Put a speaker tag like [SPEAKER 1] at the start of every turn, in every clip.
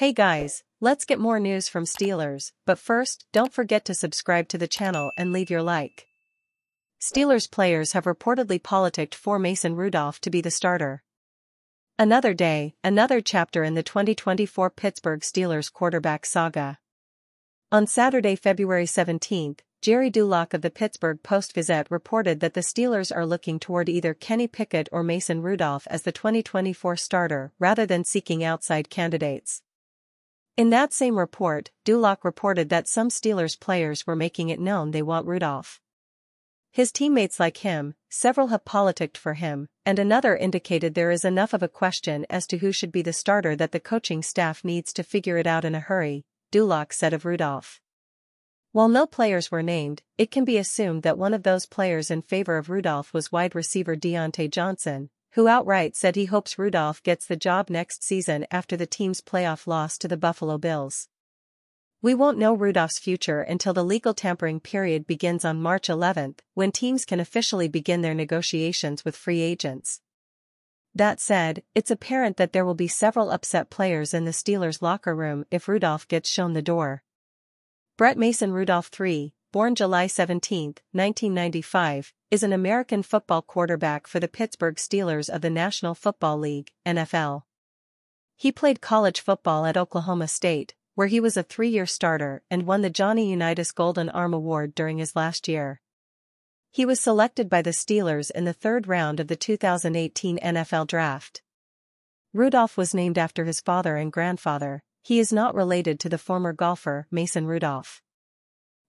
[SPEAKER 1] Hey guys, let's get more news from Steelers, but first, don't forget to subscribe to the channel and leave your like. Steelers players have reportedly politicked for Mason Rudolph to be the starter. Another day, another chapter in the 2024 Pittsburgh Steelers quarterback saga. On Saturday, February 17, Jerry Dulac of the Pittsburgh Post-Gazette reported that the Steelers are looking toward either Kenny Pickett or Mason Rudolph as the 2024 starter rather than seeking outside candidates. In that same report, Dulac reported that some Steelers players were making it known they want Rudolph. His teammates like him, several have politicked for him, and another indicated there is enough of a question as to who should be the starter that the coaching staff needs to figure it out in a hurry, Dulac said of Rudolph. While no players were named, it can be assumed that one of those players in favor of Rudolph was wide receiver Deontay Johnson, who outright said he hopes Rudolph gets the job next season after the team's playoff loss to the Buffalo Bills. We won't know Rudolph's future until the legal tampering period begins on March 11, when teams can officially begin their negotiations with free agents. That said, it's apparent that there will be several upset players in the Steelers' locker room if Rudolph gets shown the door. Brett Mason Rudolph III, born July 17, 1995, is an American football quarterback for the Pittsburgh Steelers of the National Football League, NFL. He played college football at Oklahoma State, where he was a 3-year starter and won the Johnny Unitas Golden Arm Award during his last year. He was selected by the Steelers in the third round of the 2018 NFL Draft. Rudolph was named after his father and grandfather. He is not related to the former golfer Mason Rudolph.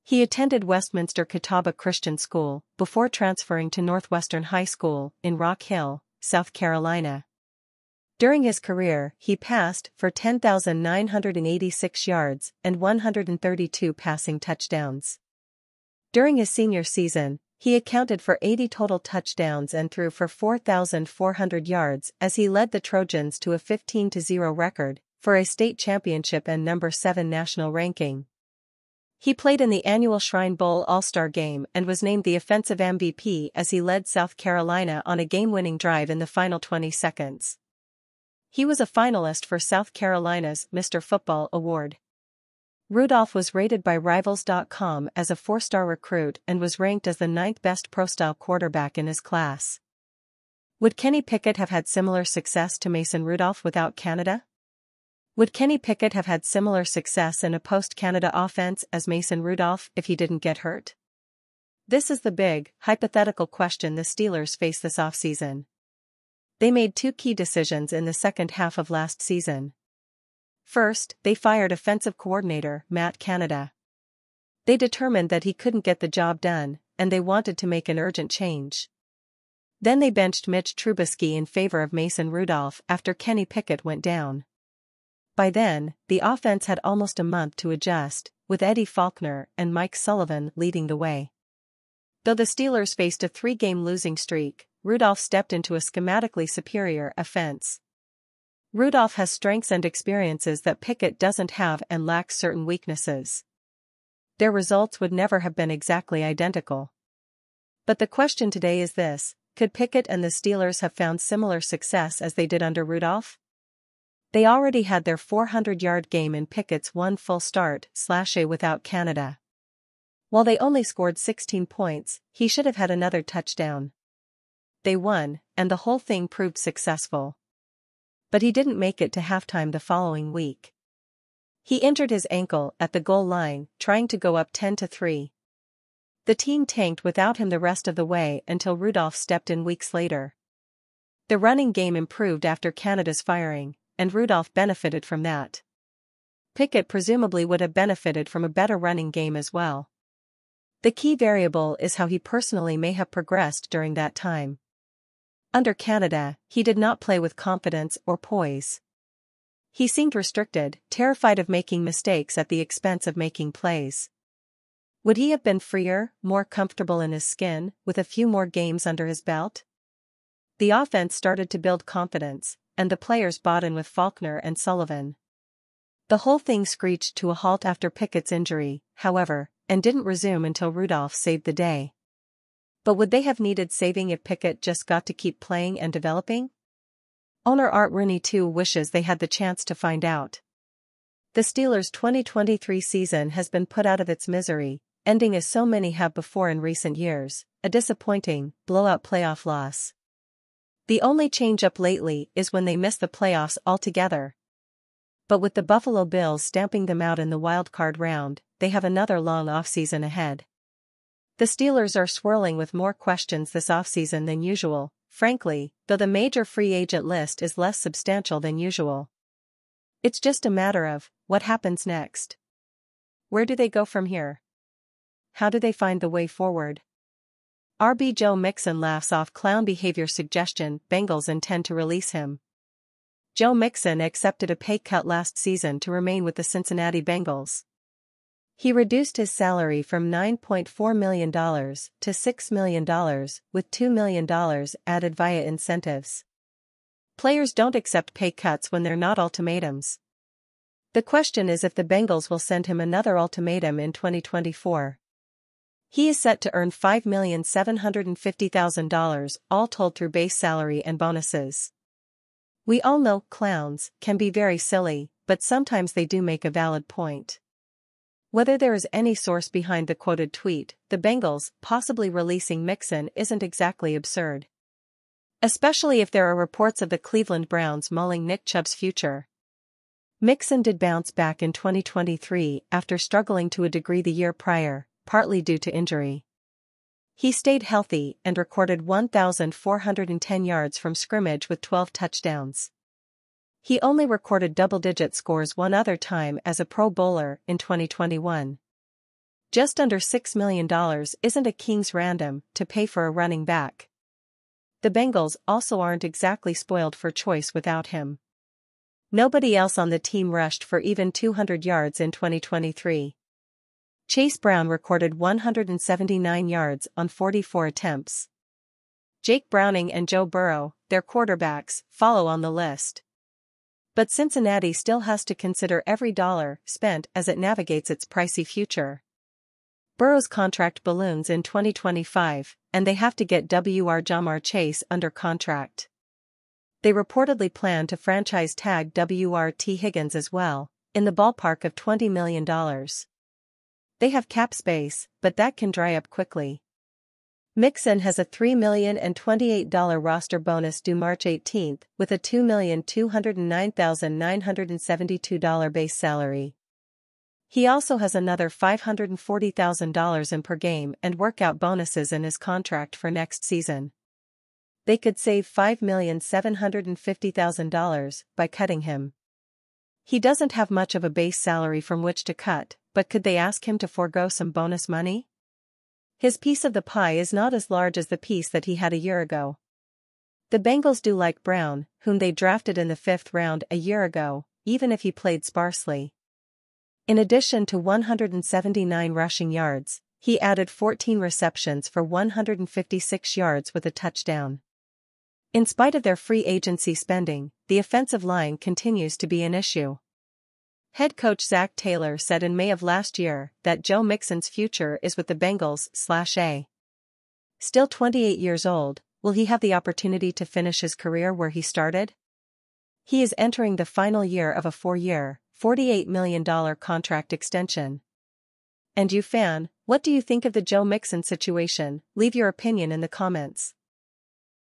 [SPEAKER 1] He attended Westminster Catawba Christian School before transferring to Northwestern High School in Rock Hill, South Carolina. During his career, he passed for 10,986 yards and 132 passing touchdowns. During his senior season, he accounted for 80 total touchdowns and threw for 4,400 yards as he led the Trojans to a 15-0 record for a state championship and number 7 national ranking. He played in the annual Shrine Bowl All-Star Game and was named the offensive MVP as he led South Carolina on a game-winning drive in the final 20 seconds. He was a finalist for South Carolina's Mr. Football Award. Rudolph was rated by Rivals.com as a 4-star recruit and was ranked as the 9th best pro-style quarterback in his class. Would Kenny Pickett have had similar success to Mason Rudolph without Canada? Would Kenny Pickett have had similar success in a post-Canada offense as Mason Rudolph if he didn't get hurt? This is the big, hypothetical question the Steelers face this offseason. They made 2 key decisions in the second half of last season. First, they fired offensive coordinator Matt Canada. They determined that he couldn't get the job done, and they wanted to make an urgent change. Then they benched Mitch Trubisky in favor of Mason Rudolph after Kenny Pickett went down. By then, the offense had almost a month to adjust, with Eddie Faulkner and Mike Sullivan leading the way. Though the Steelers faced a 3-game losing streak, Rudolph stepped into a schematically superior offense. Rudolph has strengths and experiences that Pickett doesn't have and lacks certain weaknesses. Their results would never have been exactly identical. But the question today is this: could Pickett and the Steelers have found similar success as they did under Rudolph? They already had their 400-yard game in Pickett's one full start/a without Canada. While they only scored 16 points, he should have had another touchdown. They won, and the whole thing proved successful. But he didn't make it to halftime the following week. He injured his ankle at the goal line, trying to go up 10-3. The team tanked without him the rest of the way until Rudolph stepped in weeks later. The running game improved after Canada's firing, and Rudolph benefited from that. Pickett presumably would have benefited from a better running game as well. The key variable is how he personally may have progressed during that time. Under Canada, he did not play with confidence or poise. He seemed restricted, terrified of making mistakes at the expense of making plays. Would he have been freer, more comfortable in his skin, with a few more games under his belt? The offense started to build confidence, and the players bought in with Faulkner and Sullivan. The whole thing screeched to a halt after Pickett's injury, however, and didn't resume until Rudolph saved the day. But would they have needed saving if Pickett just got to keep playing and developing? Owner Art Rooney too wishes they had the chance to find out. The Steelers' 2023 season has been put out of its misery, ending as so many have before in recent years, a disappointing, blowout playoff loss. The only change-up lately is when they miss the playoffs altogether. But with the Buffalo Bills stamping them out in the wild-card round, they have another long offseason ahead. The Steelers are swirling with more questions this offseason than usual, frankly, though the major free agent list is less substantial than usual. It's just a matter of, what happens next? Where do they go from here? How do they find the way forward? RB Joe Mixon laughs off clown behavior suggestion Bengals intend to release him. Joe Mixon accepted a pay cut last season to remain with the Cincinnati Bengals. He reduced his salary from $9.4 million to $6 million, with $2 million added via incentives. Players don't accept pay cuts when they're not ultimatums. The question is if the Bengals will send him another ultimatum in 2024. He is set to earn $5,750,000 all told through base salary and bonuses. We all know clowns can be very silly, but sometimes they do make a valid point. Whether there is any source behind the quoted tweet, the Bengals possibly releasing Mixon isn't exactly absurd. Especially if there are reports of the Cleveland Browns mulling Nick Chubb's future. Mixon did bounce back in 2023 after struggling to a degree the year prior, partly due to injury. He stayed healthy and recorded 1,410 yards from scrimmage with 12 touchdowns. He only recorded double-digit scores one other time as a Pro Bowler in 2021. Just under $6 million isn't a king's random to pay for a running back. The Bengals also aren't exactly spoiled for choice without him. Nobody else on the team rushed for even 200 yards in 2023. Chase Brown recorded 179 yards on 44 attempts. Jake Browning and Joe Burrow, their quarterbacks, follow on the list. But Cincinnati still has to consider every dollar spent as it navigates its pricey future. Burrow's contract balloons in 2025, and they have to get Jamar Chase under contract. They reportedly plan to franchise tag T. Higgins as well, in the ballpark of $20 million. They have cap space, but that can dry up quickly. Mixon has a $3,028 roster bonus due March 18, with a $2,209,972 base salary. He also has another $540,000 in per game and workout bonuses in his contract for next season. They could save $5,750,000 by cutting him. He doesn't have much of a base salary from which to cut, but could they ask him to forego some bonus money? His piece of the pie is not as large as the piece that he had a year ago. The Bengals do like Brown, whom they drafted in the 5th round a year ago, even if he played sparsely. In addition to 179 rushing yards, he added 14 receptions for 156 yards with a touchdown. In spite of their free agency spending, the offensive line continues to be an issue. Head coach Zach Taylor said in May of last year that Joe Mixon's future is with the Bengals/A. Still 28 years old, will he have the opportunity to finish his career where he started? He is entering the final year of a 4-year, $48 million contract extension. And you fan, what do you think of the Joe Mixon situation? Leave your opinion in the comments.